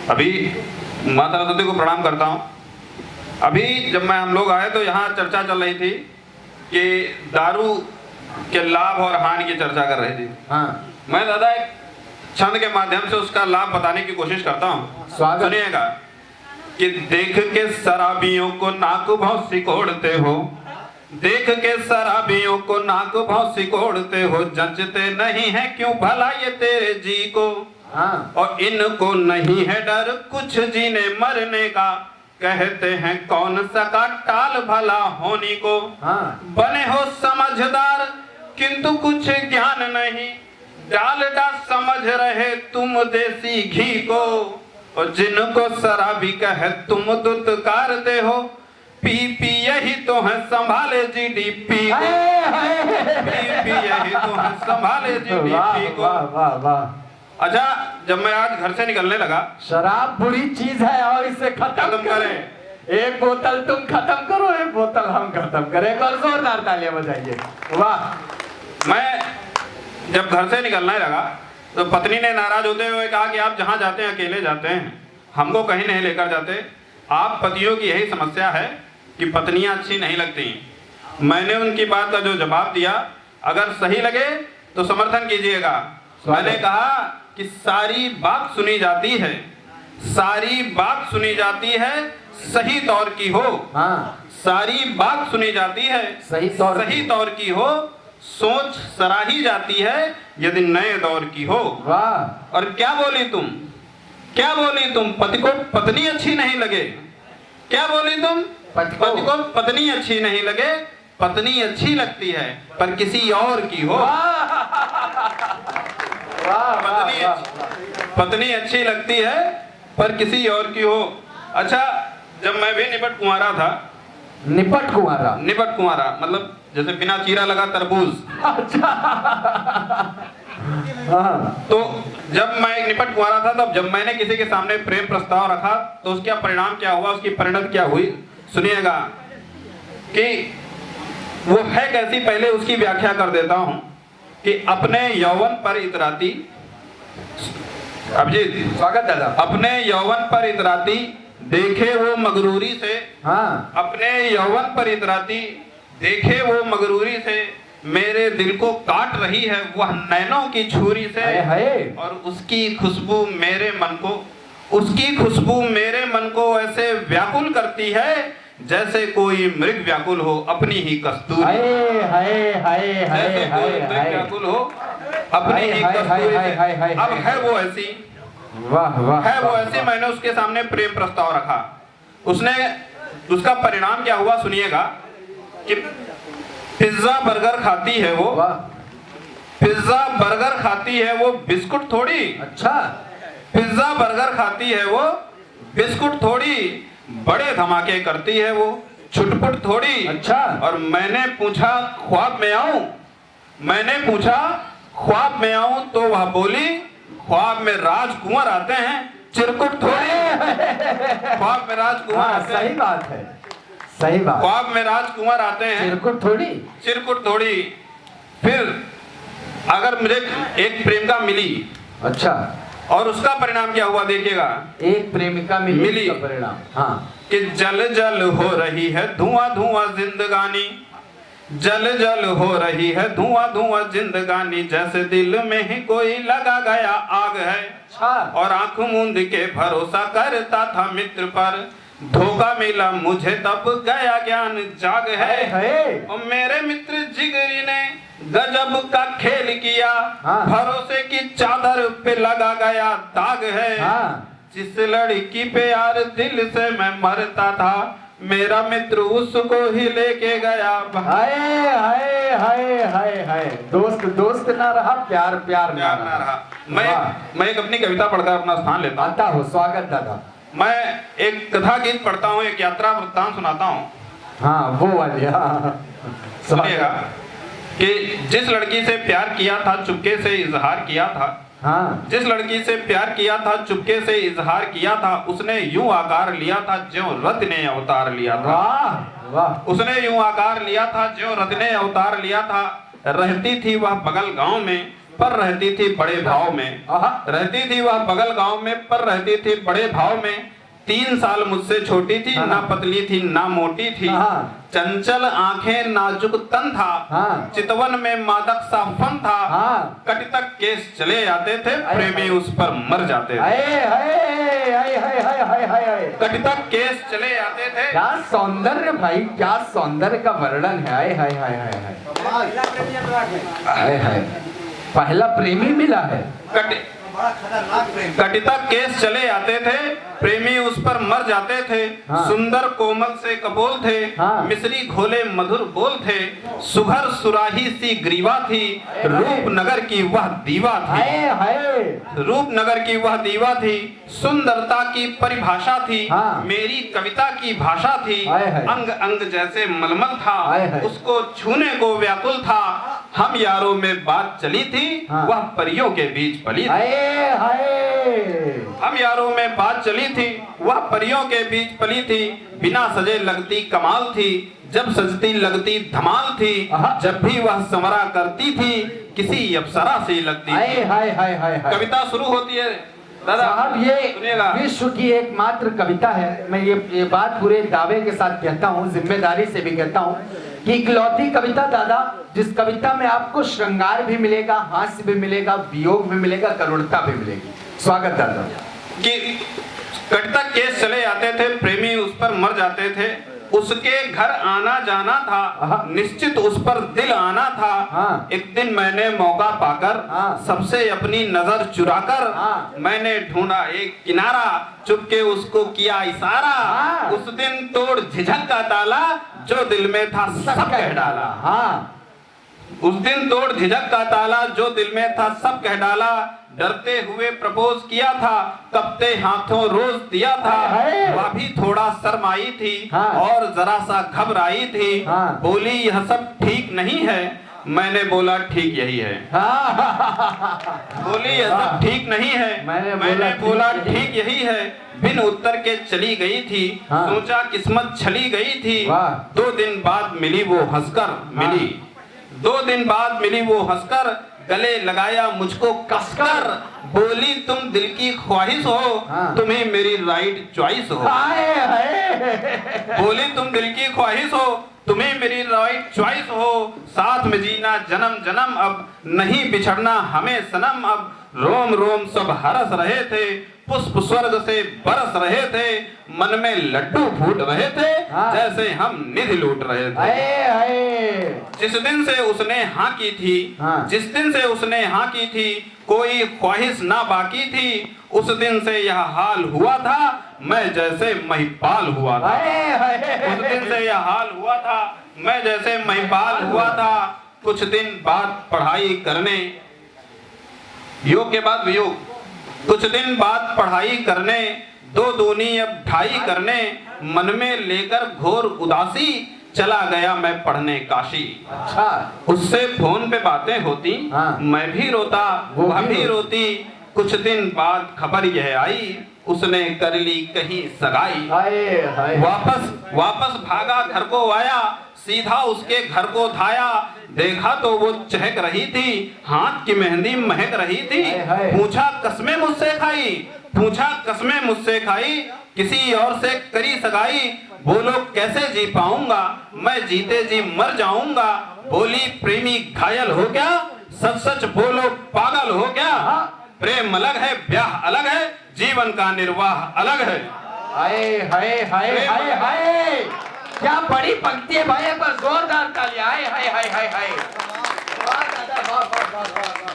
अभी माता सरस्वती को प्रणाम करता हूँ। अभी जब हम लोग आए तो यहाँ चर्चा चल रही थी कि दारू के लाभ और हानि की चर्चा कर रही थी। हाँ। मैं दादा एक छंद के माध्यम से उसका लाभ बताने की कोशिश करता हूँ। सुनिएगा कि देख के शराबियों को नाक भाव सिकोड़ते हो, देख के शराबियों को नाक भाव सिकोड़ते हो, जंचते नहीं है क्यों भला ये तेरे जी को। हाँ। और इनको नहीं है डर कुछ जीने मरने का, कहते हैं कौन सका टाल भला होनी को। हाँ। बने हो समझदार किंतु कुछ ज्ञान नहीं, डालडा समझ रहे तुम देसी घी को। और जिनको शराबी कहे तुम दुत्कारते हो, पी पी यही तो है संभाले जीडीपी को। पी पी यही तो है संभाले जीडीपी को। वाह वाह वाह। अच्छा, जब मैं आज घर से निकलने लगा, शराब बुरी चीज है और इसे खत्म करें। एक बोतल तुम खत्म करो, एक बोतल हम खत्म करें। एक और जोरदार तालियां बजाइए। वाह। मैं जब घर से निकलने लगा तो पत्नी ने नाराज होते हुए कहा कि आप जहाँ जाते हैं अकेले जाते हैं, हमको कहीं नहीं लेकर जाते। आप पतियों की यही समस्या है कि पत्नियां अच्छी नहीं लगती। मैंने उनकी बात का जो जवाब दिया, अगर सही लगे तो समर्थन कीजिएगा। मैंने कहा कि सारी बात सुनी जाती है, सारी बात सुनी जाती है सही तौर की हो। हाँ। सारी बात सुनी जाती है सही तौर की हो, सोच सराही जाती है यदि नए दौर की हो। वाह। और क्या बोली तुम, क्या बोली तुम, पति को पत्नी अच्छी नहीं लगे। क्या बोली तुम, पति को पत्नी अच्छी नहीं लगे। पत्नी अच्छी लगती है पर किसी और की हो। पत्नी अच्छी लगती है पर किसी और की हो। अच्छा, जब मैं भी निपट कुंवारा था, निपट कुंवारा मतलब जैसे बिना चीरा लगा तरबूज। अच्छा। हाँ। तो जब मैं निपट कुंवारा था, तब जब मैंने किसी के सामने प्रेम प्रस्ताव रखा तो उसका परिणाम क्या हुआ, उसकी परिणति क्या हुई, सुनिएगा कि वो है कैसी। पहले उसकी व्याख्या कर देता हूं कि अपने यौवन पर इतराती, अभिजीत स्वागत दादा। अपने यौवन पर इतराती देखे वो मगरूरी से। हाँ। अपने यौवन पर इतराती देखे वो मगरूरी से, मेरे दिल को काट रही है वह नैनों की छुरी से। और उसकी खुशबू मेरे मन को ऐसे व्याकुल करती है जैसे कोई मृग व्याकुल हो अपनी ही कस्तूरी। जैसे कोई मृग व्याकुल हो अपनी ही कस्तूरी से। अब है वो ऐसी, है वो ऐसी। मैंने उसके सामने प्रेम प्रस्ताव रखा, उसका परिणाम क्या हुआ सुनिएगा कि पिज्जा बर्गर खाती है वो, पिज्जा बर्गर खाती है वो, बिस्कुट थोड़ी। अच्छा। पिज्जा बर्गर खाती है वो, बिस्कुट थोड़ी, बड़े धमाके करती है वो, छुटपुट थोड़ी। अच्छा। और मैंने पूछा ख्वाब में आऊं तो वह बोली ख्वाब में राजकुंवर आते हैं, चिरकुट थोड़ी। ख्वाब में राजकुंवर आते हैं। सही बात है, सही बात। ख्वाब में राजकुंवर आते हैं, चिरकुट थोड़ी। फिर अगर मुझे एक प्रेमिका मिली, अच्छा, और उसका परिणाम क्या हुआ देखिएगा। एक प्रेमिका मिली उसका परिणाम, हाँ, कि जल जल हो रही है धुआं धुआं जिंदगानी, जल जल हो रही है धुआं धुआं जिंदगानी, जैसे दिल में ही कोई लगा गया आग है। और आंख मूंद के भरोसा करता था मित्र पर, धोखा मिला मुझे तब गया ज्ञान जाग है। और मेरे मित्र जिगरी ने गजब का खेल किया, भरोसे की चादर पे लगा गया दाग है। जिस लड़की पे यार दिल से मैं मरता था, मेरा मित्र उसको ही लेके गया। हाय हाय हाय हाय हाय। दोस्त दोस्त ना रहा, प्यार प्यार ना रहा। मैं एक अपनी कविता पढ़कर अपना स्थान लेता हूँ। स्वागत दादा। मैं एक कथा गीत पढ़ता हूँ, एक यात्रा वृत्तांत सुनाता हूँ। हाँ, वो वाली। सुनिएगा कि जिस लड़की से प्यार किया था चुपके से इजहार किया था, हाँ, जिस लड़की से प्यार किया था चुपके से इजहार किया था, उसने यूं आकार लिया था ज्यों रत ने अवतार लिया था। वाह वाह। उसने यूं आकार लिया था ज्यों रत ने अवतार लिया था। रहती थी वह बगल गांव में, पर रहती थी बड़े भाव में। रहती थी वह बगल गांव में, पर रहती थी बड़े भाव में। 3 साल मुझसे छोटी थी, ना पतली थी ना मोटी थी। चंचल आंखें नाजुक तन था, चितवन में मादक सा फन था। कट तक केस चले आते थे, प्रेमी उस पर मर जाते थे। कट तक केस चले आते थे। क्या सौंदर्य भाई, क्या सौंदर्य का वर्णन है। हाय हाय हाय हाय हाय हाय, पहला प्रेमी मिला है। कट तक केस चले आते थे, प्रेमी उस पर मर जाते थे। सुंदर कोमल से कपोल थे, मिश्री घोले मधुर बोल थे। सुघर सुराही सी ग्रीवा थी, रूपनगर की वह दीवा थी। रूपनगर की वह दीवा थी, सुंदरता की परिभाषा थी। मेरी कविता की भाषा थी, अंग अंग जैसे मलमल था। उसको छूने को व्याकुल था, हम यारों में बात चली थी, वह परियों के बीच पली थी। हम यारों में बात चली थी, वह परियों के बीच पली थी। बिना सजे लगती कमाल थी, जब सजती लगती धमाल थी। जब भी वह समरा करती थी, किसी अप्सरा से लगती थी। कविता शुरू होती है साहब, ये विश्व की एकमात्र कविता है। मैं ये बात पूरे दावे के साथ कहता हूँ, जिम्मेदारी से भी कहता हूँ कि इकलौती कविता दादा, जिस कविता में आपको श्रृंगार भी मिलेगा, हास्य भी मिलेगा, वियोग भी मिलेगा, करुणता भी मिलेगी। स्वागत दादा। कि कट तक केस चले आते थे, प्रेमी उस पर मर जाते थे। उसके घर आना जाना था, निश्चित उस पर दिल आना था। एक दिन मैंने मौका पाकर, सबसे अपनी नजर चुराकर, मैंने ढूंढा एक किनारा, चुपके उसको किया इशारा। उस दिन तोड़ झिझक का ताला, जो दिल में था सब कह डाला। उस दिन तोड़ झिझक का ताला, जो दिल में था सब कह डाला। डरते हुए प्रपोज किया था, कपते हाथों रोज दिया था। वह भी थोड़ा शर्माई थी, और जरा सा घबराई थी। बोली यह सब ठीक नहीं है, मैंने बोला ठीक यही है। बोली यह सब ठीक नहीं है, मैंने बोला ठीक यही है। बिन उत्तर के चली गई थी, सोचा किस्मत छली गई थी। 2 दिन बाद मिली वो हंसकर मिली, 2 दिन बाद मिली वो हंसकर। गले लगाया मुझको कसकर, बोली तुम दिल की ख्वाहिश हो, तुम्हें मेरी राइट चॉइस हो। बोली तुम दिल की ख्वाहिश हो, तुम्हें मेरी राइट चॉइस हो। साथ में जीना जन्म जन्म, अब नहीं बिछड़ना हमें सनम। अब रोम रोम सब हरस रहे थे, पुष्प स्वर्ग से बरस रहे थे। मन में लड्डू फूट रहे थे, जैसे हम निधि लूट रहे थे। जिस दिन से उसने हाँ की थी, जिस दिन से उसने हाँ की थी, कोई ख्वाहिश ना बाकी थी। उस दिन से यह हाल हुआ था, मैं जैसे महिपाल हुआ था। उस दिन से यह हाल हुआ था, मैं जैसे महिपाल हुआ था। कुछ दिन बाद पढ़ाई करने, योग के बाद वियोग, कुछ दिन बाद पढ़ाई करने, 2 दूनी अब ढाई करने। मन में लेकर घोर उदासी, चला गया मैं पढ़ने काशी। अच्छा, उससे फोन पे बातें होती, मैं भी रोता वह भी रोती। कुछ दिन बाद खबर यह आई, उसने कर ली कहीं सगाई। वापस भागा घर को आया, सीधा उसके घर को धाया। देखा तो वो चहक रही थी, हाथ की मेहंदी महक रही थी। पूछा कसमें मुझसे खाई, पूछा कसमें मुझसे खाई, किसी और से करी सगाई। बोलो कैसे जी पाऊंगा, मैं जीते जी मर जाऊंगा। बोली प्रेमी घायल हो क्या, सच सच बोलो पागल हो क्या। प्रेम अलग है, ब्याह अलग है, जीवन का निर्वाह अलग है। हाय हाय हाय हाय हाय, क्या बड़ी पंक्ति है भाई, एक बार जोरदार तालियां। हाय हाय हाय हाय हाय।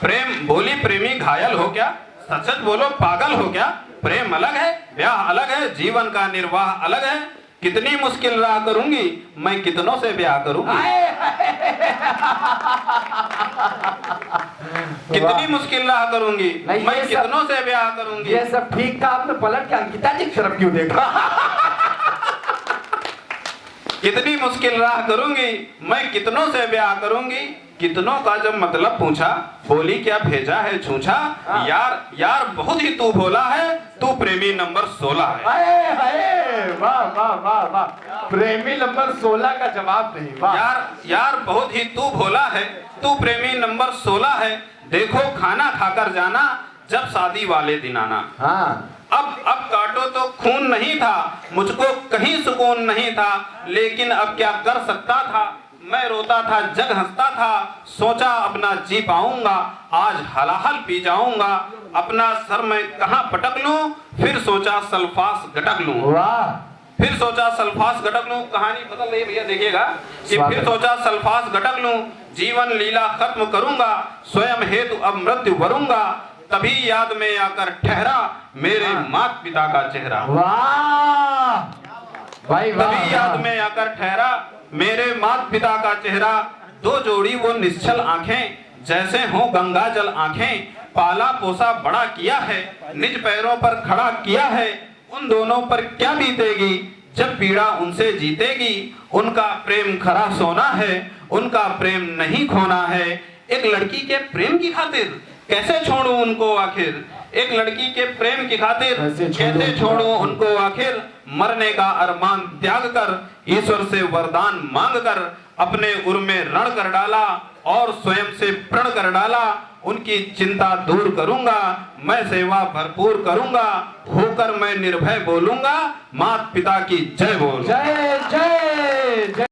प्रेम, बोली प्रेमी घायल हो क्या, सच सच बोलो पागल हो क्या। प्रेम अलग है, ब्याह अलग है, जीवन का निर्वाह अलग है। कितनी मुश्किल राह करूंगी, मैं कितनों से ब्याह करूंगी। कितनी मुश्किल राह करूंगी, मैं कितनों से ब्याह करूंगी। ये सब ठीक था, आपने पलट के अंकिता जी की तरफ क्यों देखा। कितनी मुश्किल राह करूंगी, मैं कितनों से ब्याह करूंगी। कितनों का जब मतलब पूछा, बोली क्या भेजा है छूछा। यार बहुत ही तू भोला है, तू प्रेमी नंबर 16 है। वाह वाह वाह वाह, प्रेमी नंबर 16 का जवाब नहीं। यार बहुत ही तू भोला है, तू प्रेमी नंबर 16 है। देखो खाना खाकर जाना, जब शादी वाले दिन आना। हाँ अब काटो तो खून नहीं था, मुझको कहीं सुकून नहीं था, लेकिन अब क्या कर सकता था। मैं रोता था, जग हंसता था, सोचा अपना जी पाऊंगा, आज हलाहल पी जाऊंगा, अपना सर मैं कहाँ पटक लूं, फिर सोचा सल्फास गटक लूं। वाह, फिर सोचा सल्फास गटक लूं। कहानी बदल रही है भैया, देखिएगा कि फिर सोचा सल्फास गटक लूं, जीवन लीला खत्म करूंगा, स्वयं हेतु अब मृत्यु वरूंगा, तभी याद में आकर ठहरा मेरे माता पिता का चेहरा। वाह भाई वाह, तभी याद में आकर ठहरा मेरे माता पिता का चेहरा। दो जोड़ी वो निश्चल आंखें, जैसे हो गंगा जल आंखें, पाला पोसा बड़ा किया है, निज पैरों पर खड़ा किया है, उन दोनों पर क्या बीतेगी जब पीड़ा उनसे जीतेगी। उनका प्रेम खरा सोना है, उनका प्रेम नहीं खोना है। एक लड़की के प्रेम की खातिर कैसे छोड़ूं उनको आखिर, एक लड़की के प्रेम की खातिर कैसे छोड़ूं उनको आखिर। मरने का अरमान त्याग कर, ईश्वर से वरदान मांग कर, अपने उर में रण कर डाला और स्वयं से प्रण कर डाला। उनकी चिंता दूर करूंगा, मैं सेवा भरपूर करूंगा, होकर मैं निर्भय बोलूंगा, माता पिता की जय बोल। जय जय जय।